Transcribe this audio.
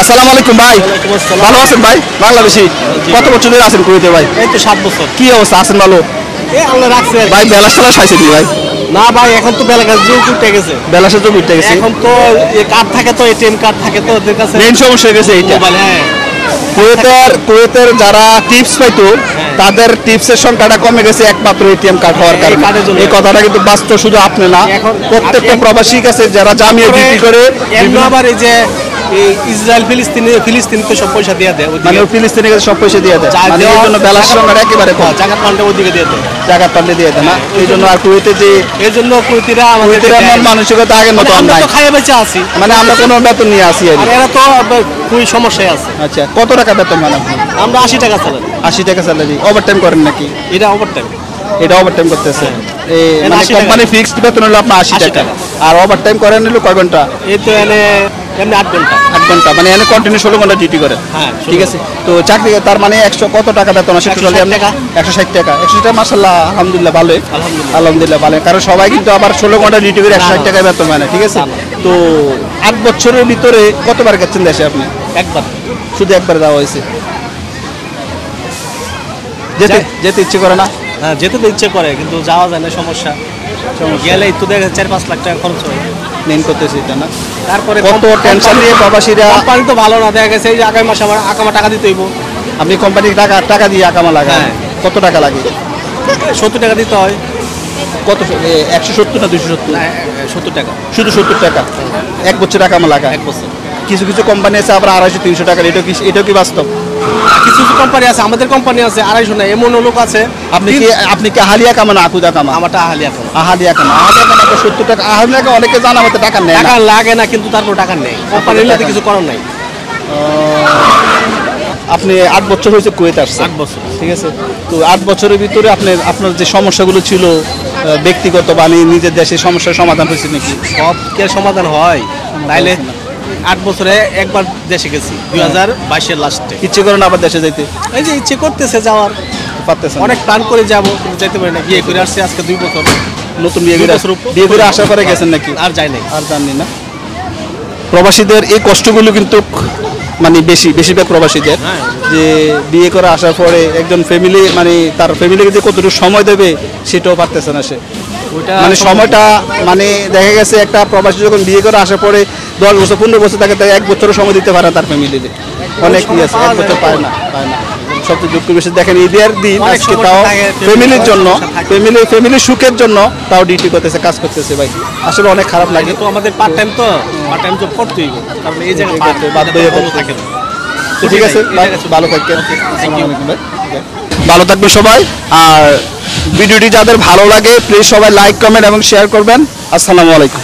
আসসালামু আলাইকুম ভাই, ভালো আছেন ভাই? বাংলাদেশি কত বছর ধরে আছেন কুয়েতে ভাই? এই তো 7 বছর। কি অবস্থা, আছেন ভালো? এই আল্লাহ রাখছে ভাই বেলাস টেলাস খাইছে কি ভাই? না ভাই, এখন তো বেলাগাছ যে উঠে গেছে। বেলাসে তো উঠে গেছে, এখন তো কার্ড থাকে, তো এটিএম কার্ড থাকে, তো ওদের কাছে মেইন সমস্যা হয়ে গেছে এইটা। মোবাইল। হ্যাঁ, কুয়েতের যারা টিপস পাইতো তাদের টিপসের সংখ্যাটা কমে গেছে একমাত্র এটিএম কার্ড হওয়ার কারণে। এই কথাটা কিন্তু বাস্তব, শুধু আপনি না, প্রত্যেকটা প্রবাসী কাছে যারা জামিয়া ডিউটি করে। আবার এই যে ইসরায়েল ফিলিস্তিন তো সব পয়সা দিয়ে দেয়, মানে ফিলিস্তিনের কাছে সব পয়সা দিয়ে দেয়, মানে এই জন্য বেলার সংখ্যাটা একেবারে কম। জাকাত ফান্ডে ওদিকে দিয়ে দেয়, জাকাত ফান্ডে দিয়ে দেয় না, এই জন্য আর কুয়েতে যে এই জন্য কুয়েতিরা মন মানসিকতা আগের মতো আমরা নাই, তো খাইয়ে বেঁচে আছি, মানে আমরা কোনো বেতন নিয়ে আসি আর আর এরা তো খুবই সমস্যায় আছে। আচ্ছা, কত টাকা বেতন পান আপনি? আমরা 80 টাকা স্যালারি। 80 টাকা স্যালারি। ওভার টাইম করেন নাকি? এটা ওভার টাইম। এটা ওভার টাইম করতেছে, এটা মানে 80 টাকা। কোম্পানি ফিক্সড বেতন হলো আপনার 80 টাকা, আর ওভার টাইম করেন হলো কয় ঘন্টা? এই তো এমনি 8 ঘন্টা। 8 ঘন্টা, মানে এনে কন্টিনিউ 16 ঘন্টা ডিউটি করেন। হ্যাঁ, ঠিক আছে। তো চাকরি তার মানে 100 কত টাকা বেতন আসে? 160 টাকা। 160 টাকা। 160 টাকা মাশাআল্লাহ, আলহামদুলিল্লাহ ভালোই। আলহামদুলিল্লাহ ভালো, কারণ সবাই কিন্তু আবার 16 ঘন্টা ডিউটি করে 160 টাকা বেতন পায় না। ঠিক আছে। তো 8 বছরের ভিতরে কতবার গেছেন দেশে আপনি? একবার। শুধু একবার যাওয়া হয়েছে? যেতে ইচ্ছে করে না? হ্যাঁ, যেতে তো ইচ্ছে করে, কিন্তু যাওয়া যায় না, সমস্যা। গেলেই তো দেখা 4-5 লাখ টাকা খরচ হয়। মেন করতেছে এটা না, তারপরে কত টেনশন নিয়ে প্রবাসীরা। কোম্পানি তো ভালো না, দেখা গেছে এই যে আগামী মাসে আমার আকামা টাকা দিতে হইব। আপনি কোম্পানির টাকা দিয়ে আকামা লাগান? হ্যাঁ। কত টাকা লাগে? 70 টাকা দিতে হয়। কত, 170 না 270? না, 70 টাকা। শুধু 70 টাকা 1 বছর আকামা লাগা? 1 বছর। কিছু কিছু কোম্পানি আছে আবার 250-300 টাকা। এটাও কি বাস্তব? কিছু কিছু কোম্পানি আছে, আমাদের কোম্পানি আছে 250 না, এমন লোক আছে। আপনি কি আহালিয়া কামা না আকুদা কামা? আমারটা আহালিয়া কামা। আহালিয়া কামা 70 টাকা। আহালিয়া কামা অনেকে জানা মতো টাকা নেয় না। টাকা লাগে না, কিন্তু তারপর টাকা নেই, কোম্পানি নিলে কিছু করার নাই। আপনি 8 বছর হয়েছে কুয়েত আসছেন? 8 বছর। ঠিক আছে। তো 8 বছরের ভিতরে আপনার যে সমস্যাগুলো ছিল ব্যক্তিগত বা নিজের দেশে, সমস্যার সমাধান হয়েছে নাকি? সব কে সমাধান হয়? তাইলে 8 বছরে একবার দেশে গেছি, 2022-এর লাস্টে। ইচ্ছে করে না আবার দেশে যাইতে? এই যে ইচ্ছে করতেছে যাওয়ার, পারতেছেন? অনেক প্ল্যান করে যাবো, কিন্তু যেতে পারি না। বিয়ে করে আসছি আজকে 2 বছর। নতুন বিয়ে করে আসার পরে গেছেন নাকি? আর যাই নাই। আর জানি না। প্রবাসীদের এই কষ্টগুলো কিন্তু মানে বেশিরভাগ প্রবাসীদের, যে বিয়ে করে আসার পরে একজন ফ্যামিলি, মানে তার ফ্যামিলিকে যে কতটুকু সময় দেবে সেটাও পারতেছে না সে। মানে সময়টা, মানে দেখা গেছে একটা প্রবাসী যখন বিয়ে করে আসার পরে 10 বছর 15 বছর তাকে 1 বছরও সময় দিতে পারে না তার ফ্যামিলিতে। অনেক কি আছে, 1 বছর পায় না। সবচেয়ে দুঃখ বেশি দেখেন ঈদের দিন আজকে তাও ফ্যামিলির জন্য, ফ্যামিলির সুখের জন্য তাও ডিউটি করতেছে, কাজ করতেছে। ভাই আসলে অনেক খারাপ লাগে। তো আমাদের পার্ট টাইম জব করতেই হবে, কারণ এই জায়গায় বাধ্য হয়ে করতে থাকে। ঠিক আছে, ভালো থাকবেন। ভালো থাকবেন সবাই। আর ভিডিওটি যাদের ভালো লাগে প্লিজ সবাই লাইক, কমেন্ট এবং শেয়ার করবেন। আসসালামু আলাইকুম।